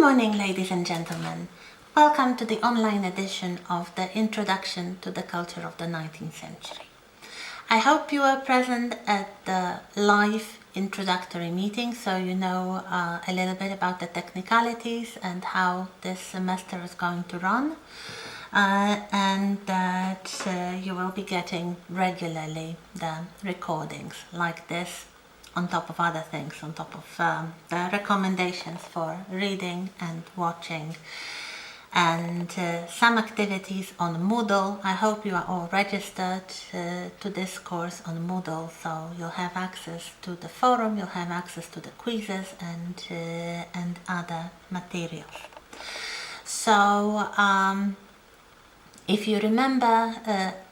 morning, ladies and gentlemen. Welcome to the online edition of the Introduction to the Culture of the 19th Century. I hope you were present at the live introductory meeting, so you know a little bit about the technicalities and how this semester is going to run, and that you will be getting regularly the recordings like this, on top of other things, on top of the recommendations for reading and watching, and some activities on Moodle. I hope you are all registered to this course on Moodle, so you'll have access to the forum, you'll have access to the quizzes and other materials. So if you remember,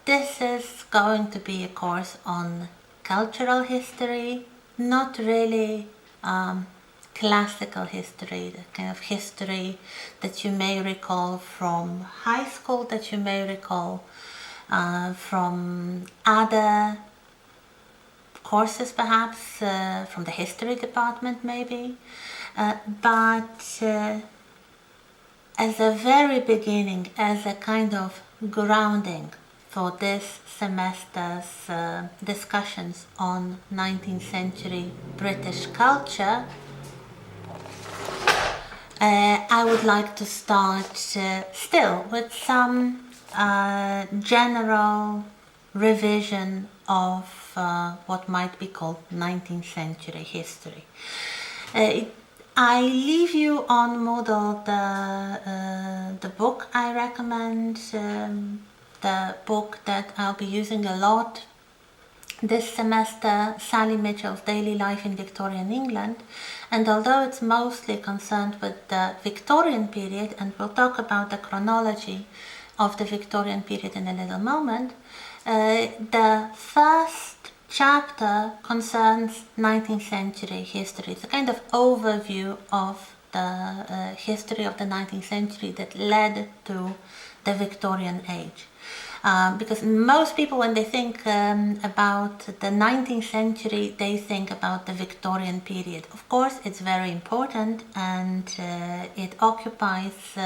this is going to be a course on cultural history, not really classical history, the kind of history that you may recall from high school, that you may recall from other courses, perhaps from the history department maybe, but as a very beginning, as a kind of grounding for this semester's discussions on 19th century British culture, I would like to start still with some general revision of what might be called 19th century history. I leave you on Moodle the book I recommend, the book that I'll be using a lot this semester, Sally Mitchell's Daily Life in Victorian England. And although it's mostly concerned with the Victorian period, and we'll talk about the chronology of the Victorian period in a little moment, the first chapter concerns 19th century history. It's a kind of overview of the history of the 19th century that led to the Victorian age. Because most people, when they think about the 19th century, they think about the Victorian period. Of course, it's very important, and it occupies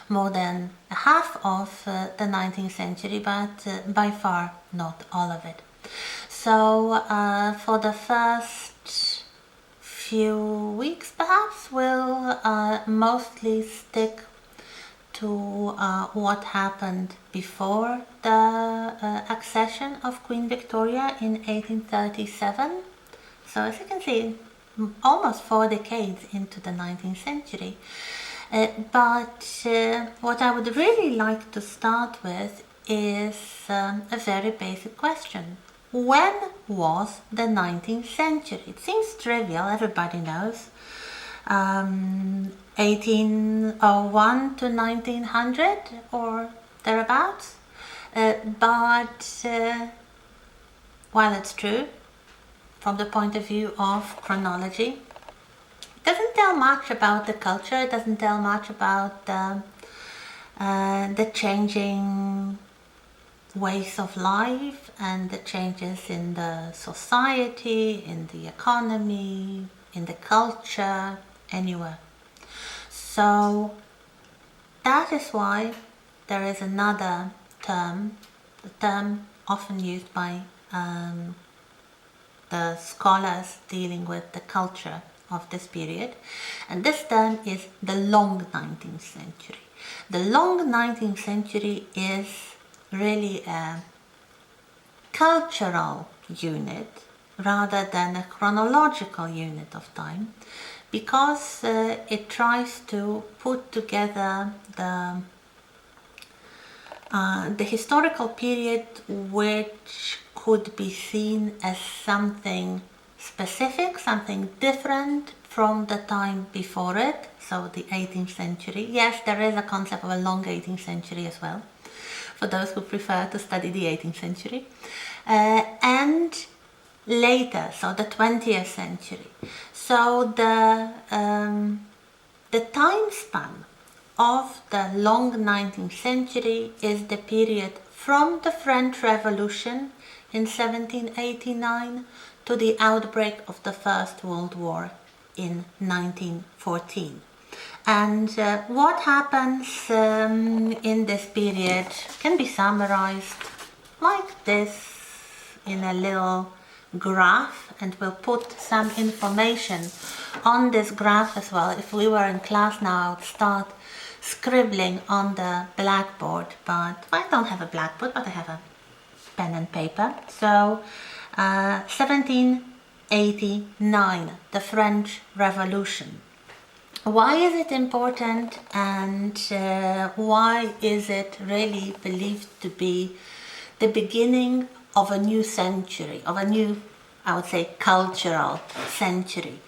more than half of the 19th century, but by far not all of it. So for the first few weeks, perhaps, we'll mostly stick to what happened before the accession of Queen Victoria in 1837. So as you can see, almost 4 decades into the 19th century. But what I would really like to start with is a very basic question. When was the 19th century? It seems trivial, everybody knows. 1801 to 1900 or thereabouts, but while it's true from the point of view of chronology, it doesn't tell much about the culture, it doesn't tell much about the changing ways of life and the changes in the society, in the economy, in the culture, anywhere. So that is why there is another term, the term often used by the scholars dealing with the culture of this period, and this term is the long 19th century. The long 19th century is really a cultural unit rather than a chronological unit of time, because it tries to put together the historical period, which could be seen as something specific, something different from the time before it, so the 18th century. Yes, there is a concept of a long 18th century as well, for those who prefer to study the 18th century. And later, so the 20th century. So the time span of the long 19th century is the period from the French Revolution in 1789 to the outbreak of the First World War in 1914. And what happens in this period can be summarized like this in a little graph, and we'll put some information on this graph as well. If we were in class now, I would start scribbling on the blackboard, but I don't have a blackboard, but I have a pen and paper. So 1789, the French Revolution. Why is it important, and why is it really believed to be the beginning of a new century, of a new, I would say, cultural century?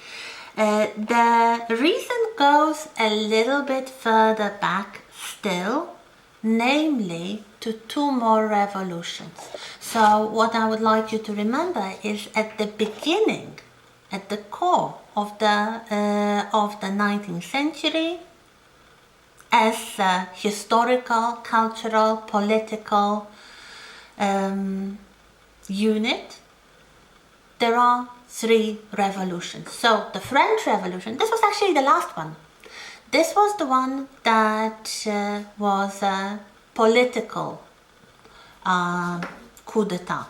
The reason goes a little bit further back still, namely to two more revolutions. So what I would like you to remember is at the beginning, at the core of the 19th century, as a historical, cultural, political unit, there are three revolutions. So the French Revolution, this was actually the last one. This was the one that was a political coup d'etat,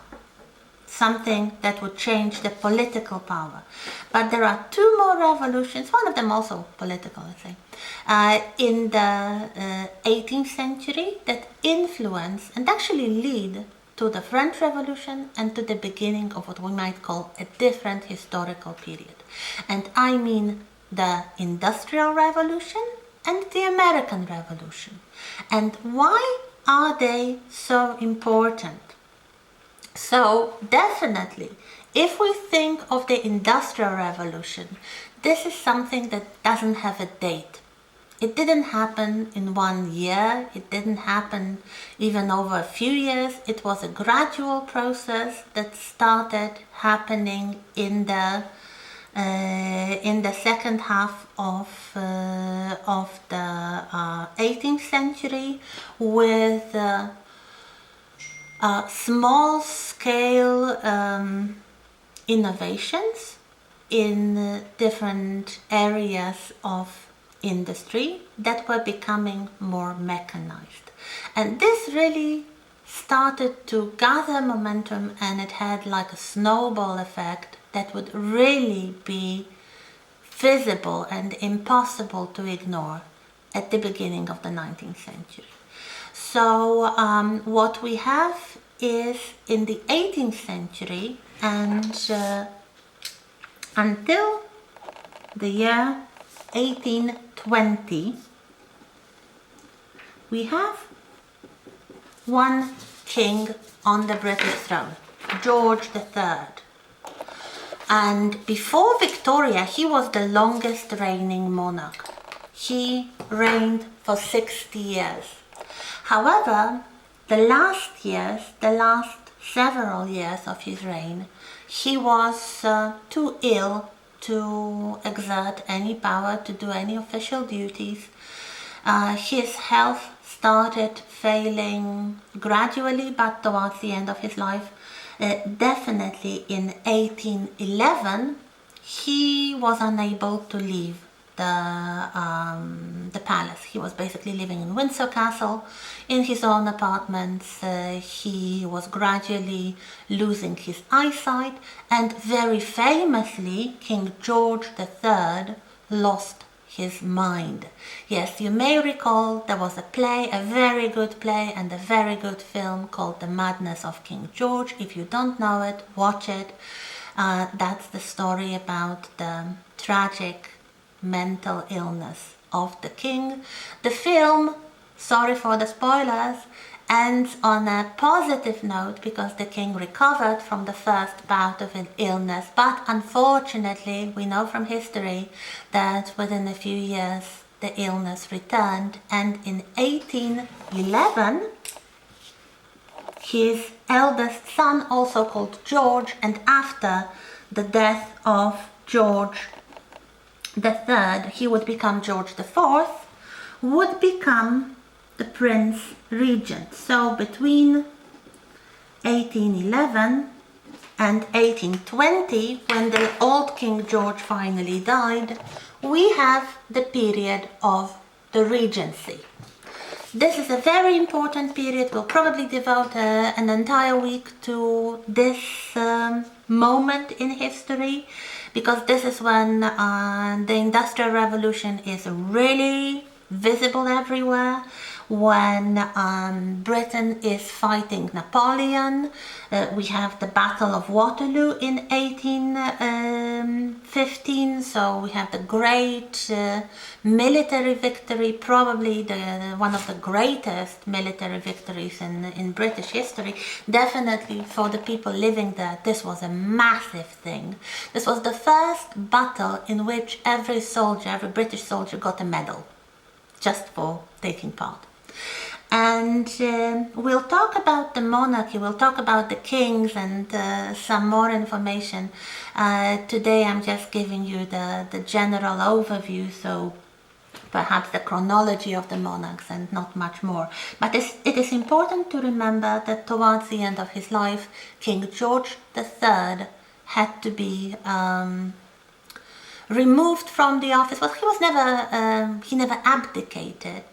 something that would change the political power. But there are two more revolutions, one of them also political, let's say, in the 18th century that influence and actually lead to the French Revolution and to the beginning of what we might call a different historical period. And I mean the Industrial Revolution and the American Revolution. And why are they so important? So definitely, if we think of the Industrial Revolution, this is something that doesn't have a date. It didn't happen in 1 year, it didn't happen even over a few years. It was a gradual process that started happening in the second half of the 18th century, with small scale innovations in different areas of industry that were becoming more mechanized. And this really started to gather momentum, and it had like a snowball effect that would really be visible and impossible to ignore at the beginning of the 19th century. So what we have is in the 18th century and until the year 1820, we have one king on the British throne, George III. And before Victoria, he was the longest reigning monarch. He reigned for 60 years. However, the last several years of his reign, he was too ill to exert any power, to do any official duties. His health started failing gradually, but towards the end of his life, definitely in 1811, he was unable to leave the palace. He was basically living in Windsor Castle in his own apartments. He was gradually losing his eyesight, and very famously, King George III lost his mind. Yes, you may recall there was a play, a very good play and a very good film called The Madness of King George. If you don't know it, watch it. That's the story about the tragic mental illness of the king. The film, sorry for the spoilers, ends on a positive note because the king recovered from the first bout of illness, but unfortunately we know from history that within a few years the illness returned, and in 1811 his eldest son, also called George, and after the death of George III, he would become George IV, would become the Prince Regent. So between 1811 and 1820, when the old King George finally died, we have the period of the Regency. This is a very important period. We'll probably devote an entire week to this moment in history, because this is when the Industrial Revolution is really visible everywhere, when Britain is fighting Napoleon. We have the Battle of Waterloo in 1815, so we have the great military victory, probably one of the greatest military victories in British history. Definitely for the people living there, this was a massive thing. This was the first battle in which every British soldier got a medal just for taking part. And we'll talk about the monarchy, we'll talk about the kings and some more information. Today I'm just giving you the general overview, so perhaps the chronology of the monarchs and not much more. But it is important to remember that towards the end of his life, King George III had to be removed from the office. Well, he never abdicated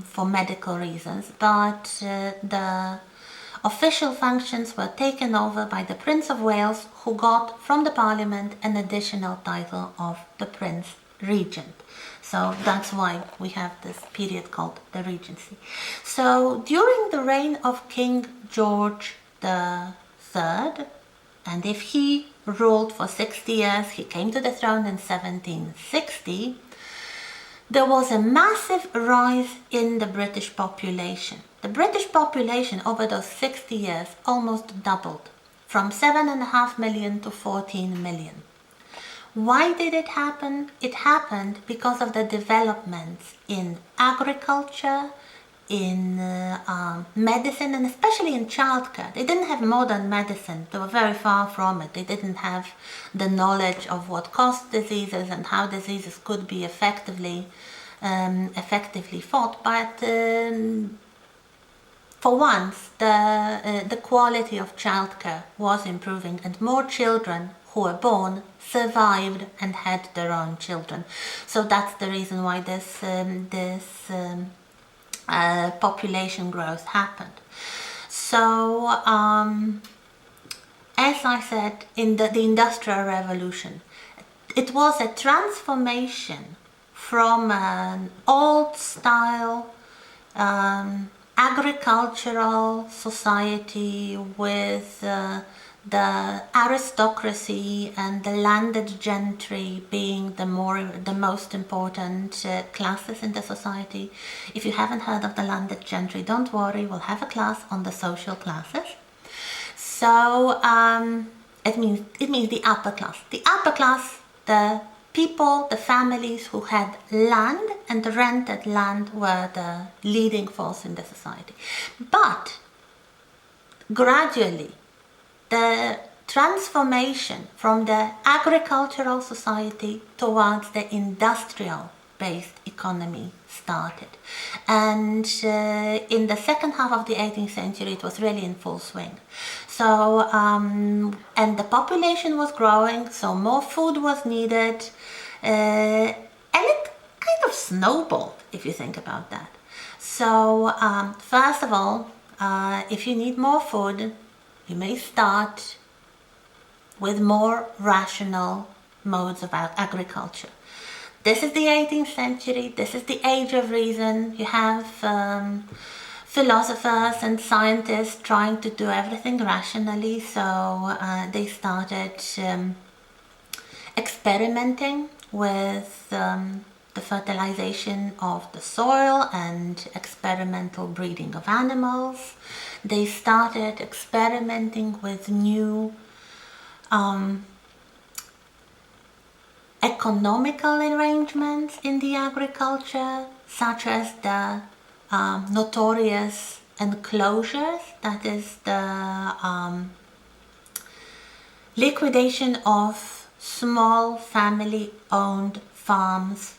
for medical reasons, but the official functions were taken over by the Prince of Wales, who got from the Parliament an additional title of the Prince Regent. So that's why we have this period called the Regency. So during the reign of King George III, and if he ruled for 60 years, he came to the throne in 1760, there was a massive rise in the British population. The British population over those 60 years almost doubled, from 7.5 million to 14 million. Why did it happen? It happened because of the developments in agriculture, in medicine, and especially in childcare. They didn't have modern medicine. They were very far from it. They didn't have the knowledge of what caused diseases and how diseases could be effectively fought. But for once, the quality of childcare was improving, and more children who were born survived and had their own children. So that's the reason why this population growth happened. So as I said, in the Industrial Revolution, it was a transformation from an old style agricultural society with the aristocracy and the landed gentry being the most important classes in the society. If you haven't heard of the landed gentry, don't worry, we'll have a class on the social classes. So it means the upper class. The upper class, the people, the families who had land and rented land, were the leading force in the society. But gradually, the transformation from the agricultural society towards the industrial-based economy started. And in the second half of the 18th century, it was really in full swing. So, and the population was growing, so more food was needed, and it kind of snowballed, if you think about that. So, first of all, if you need more food, you may start with more rational modes of agriculture. This is the 18th century, this is the age of reason. You have philosophers and scientists trying to do everything rationally, so they started experimenting with the fertilization of the soil and experimental breeding of animals. They started experimenting with new economical arrangements in the agriculture, such as the notorious enclosures, that is the liquidation of small family-owned farms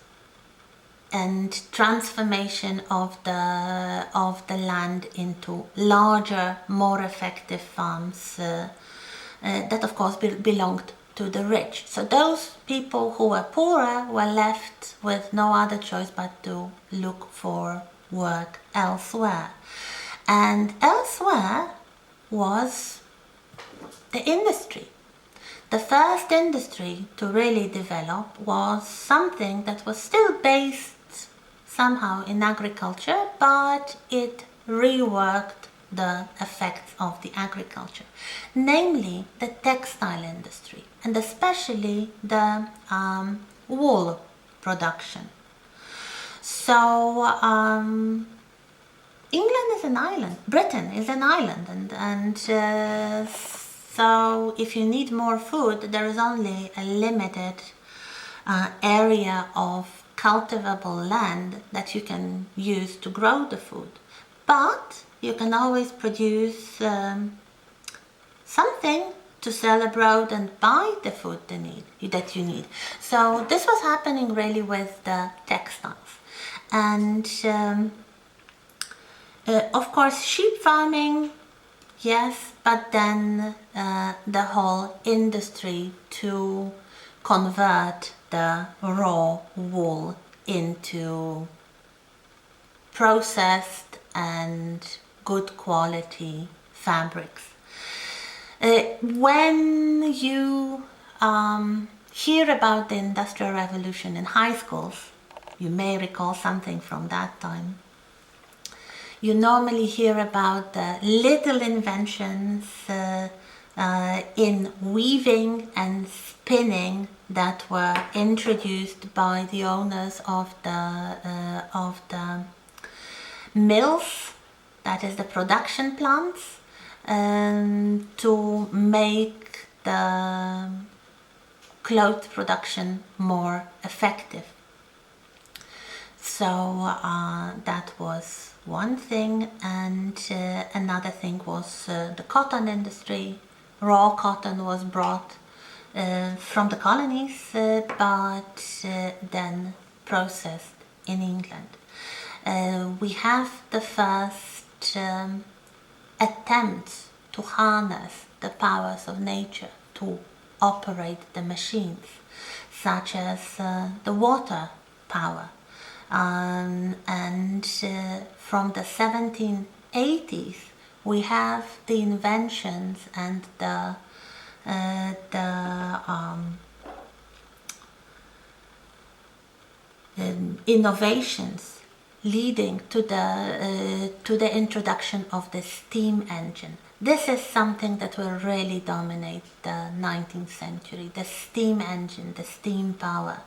and transformation of the land into larger, more effective farms that of course belonged to the rich. So those people who were poorer were left with no other choice but to look for work elsewhere. And elsewhere was the industry. The first industry to really develop was something that was still based somehow in agriculture, but it reworked the effects of the agriculture, namely the textile industry, and especially the wool production. So England is an island, Britain is an island, and so if you need more food, there is only a limited area of cultivable land that you can use to grow the food. But you can always produce something to sell abroad and buy the food that you need. So this was happening really with the textiles. And of course sheep farming, yes, but then the whole industry to convert the raw wool into processed and good quality fabrics. When you hear about the Industrial Revolution in high schools, you may recall something from that time. You normally hear about the little inventions in weaving and spinning that were introduced by the owners of the mills, that is the production plants, to make the cloth production more effective. So that was one thing, and another thing was the cotton industry. Raw cotton was brought from the colonies, but then processed in England. We have the first attempts to harness the powers of nature to operate the machines, such as the water power. And from the 1780s we have the inventions and the innovations leading to the introduction of the steam engine. This is something that will really dominate the 19th century, the steam engine, the steam power.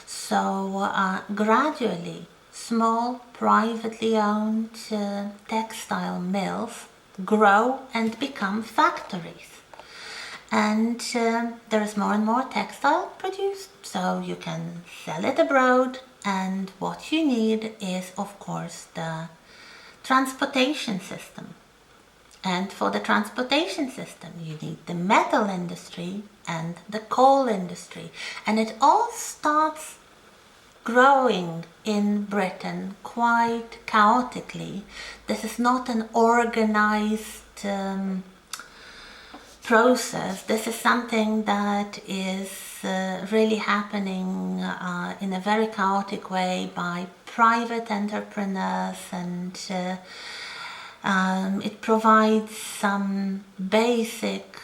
So gradually, small privately owned textile mills grow and become factories. And there is more and more textile produced, so you can sell it abroad. And what you need is, of course, the transportation system. And for the transportation system, you need the metal industry and the coal industry. And it all starts growing in Britain quite chaotically. This is not an organized process. This is something that is really happening in a very chaotic way by private entrepreneurs, and it provides some basic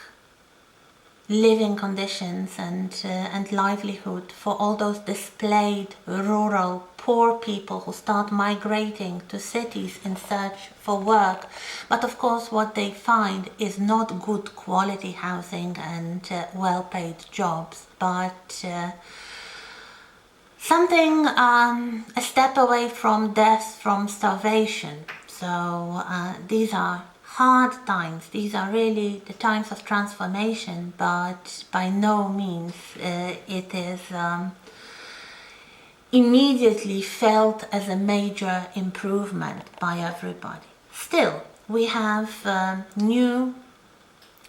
living conditions and livelihood for all those displaced rural poor people who start migrating to cities in search for work. But of course what they find is not good quality housing and well-paid jobs, but something a step away from death from starvation. So these are hard times. These are really the times of transformation, but by no means it is immediately felt as a major improvement by everybody. Still, we have new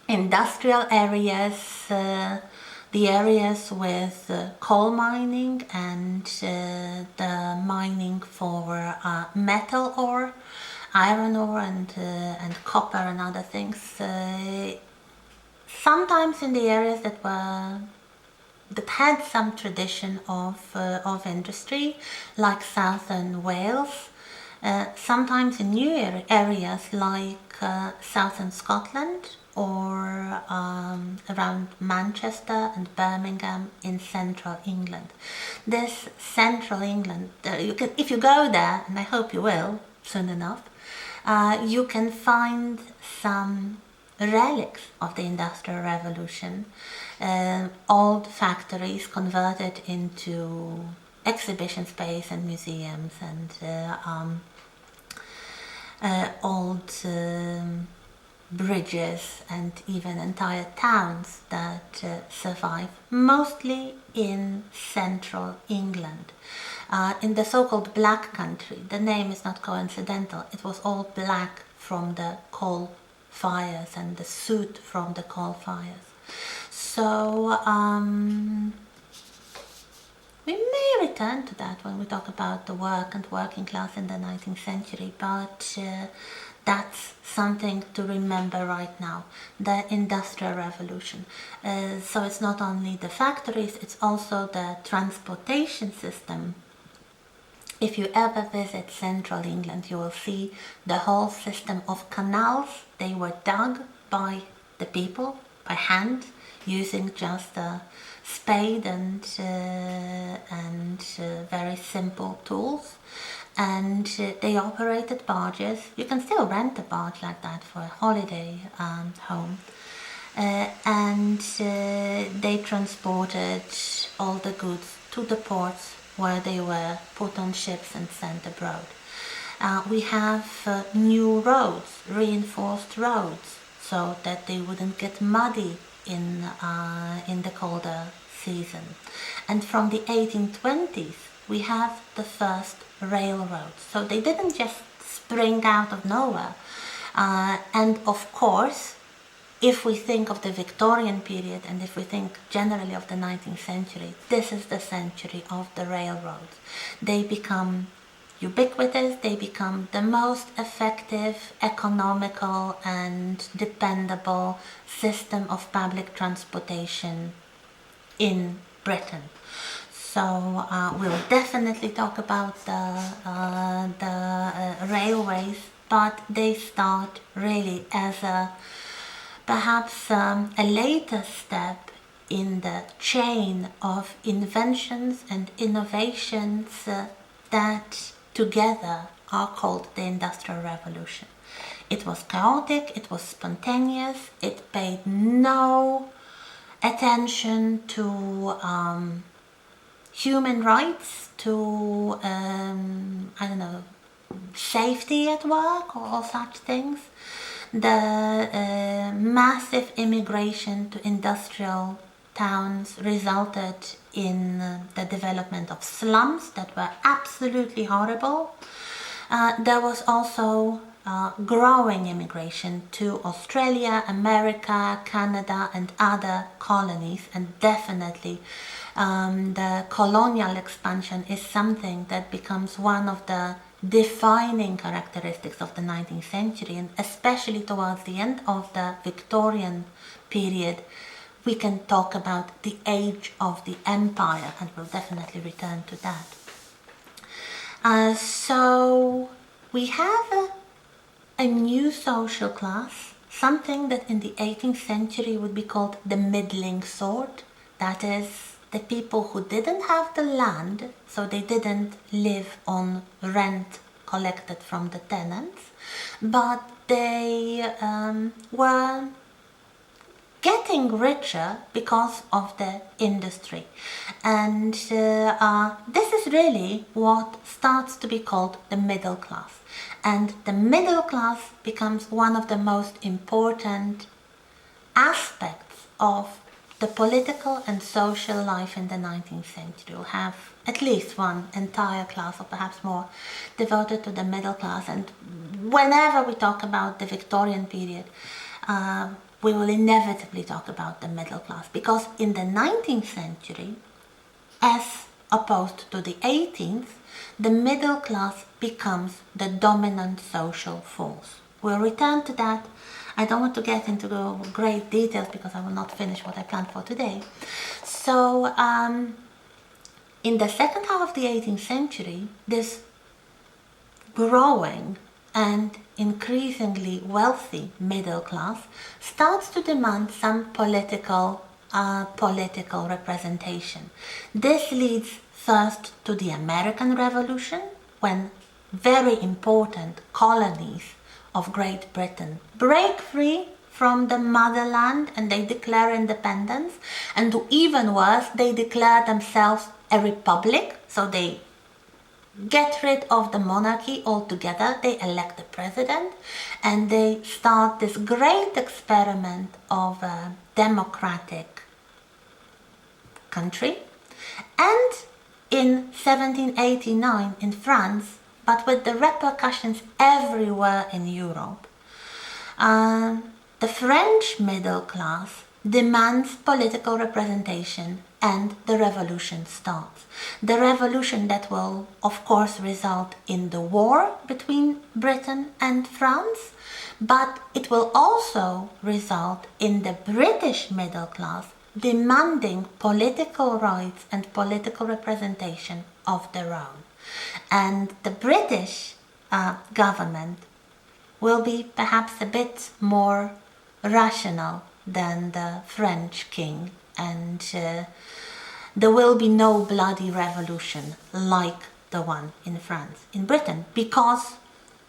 industrial areas, the areas with coal mining and the mining for metal ore, iron ore and copper and other things. sometimes in the areas that had some tradition of industry, like southern Wales, sometimes in new areas like southern Scotland or around Manchester and Birmingham in central England. This central England, if you go there, and I hope you will soon enough, you can find some relics of the Industrial Revolution, old factories converted into exhibition space and museums, and old bridges and even entire towns that survive, mostly in central England. In the so-called Black Country, the name is not coincidental, it was all black from the coal fires and the soot from the coal fires. So we may return to that when we talk about the work and working class in the 19th century, but that's something to remember right now, the Industrial Revolution. So it's not only the factories, it's also the transportation system. If you ever visit central England, you will see the whole system of canals. They were dug by the people, by hand, using just a spade and very simple tools. And they operated barges. You can still rent a barge like that for a holiday home. And they transported all the goods to the ports where they were put on ships and sent abroad. We have new roads, reinforced roads, so that they wouldn't get muddy in the colder season. And from the 1820s, we have the first railroads. So they didn't just spring out of nowhere. And of course, if we think of the Victorian period and if we think generally of the 19th century, this is the century of the railroads. They become ubiquitous, they become the most effective, economical and dependable system of public transportation in Britain. So we'll definitely talk about the railways, but they start really as perhaps a later step in the chain of inventions and innovations that together are called the Industrial Revolution. It was chaotic, it was spontaneous, it paid no attention to human rights, to safety at work or such things. The massive immigration to industrial towns resulted in the development of slums that were absolutely horrible. There was also growing immigration to Australia, America, Canada and other colonies, and definitely the colonial expansion is something that becomes one of the defining characteristics of the 19th century, and especially towards the end of the Victorian period we can talk about the age of the empire, and we'll definitely return to that. So we have a new social class, something that in the 18th century would be called the middling sort, that is the people who didn't have the land, so they didn't live on rent collected from the tenants, but they were getting richer because of the industry. And this is really what starts to be called the middle class. And the middle class becomes one of the most important aspects of the political and social life in the 19th century. We'll have at least one entire class, or perhaps more, devoted to the middle class. And whenever we talk about the Victorian period, we will inevitably talk about the middle class, because in the 19th century, as opposed to the 18th, the middle class becomes the dominant social force. We'll return to that. I don't want to get into great details because I will not finish what I planned for today. So in the second half of the 18th century, this growing and increasingly wealthy middle class starts to demand some political representation. This leads first to the American Revolution, when very important colonies of Great Britain break free from the motherland and they declare independence, and even worse, they declare themselves a republic, so they get rid of the monarchy altogether, they elect a president, and they start this great experiment of a democratic country. And in 1789 in France, but with the repercussions everywhere in Europe, the French middle class demands political representation, and the revolution starts. The revolution that will, of course, result in the war between Britain and France, but it will also result in the British middle class demanding political rights and political representation of their own. And the British government will be perhaps a bit more rational than the French king, and there will be no bloody revolution like the one in France, in Britain, because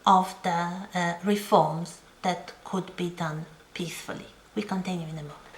of the reforms that could be done peacefully. We continue in a moment.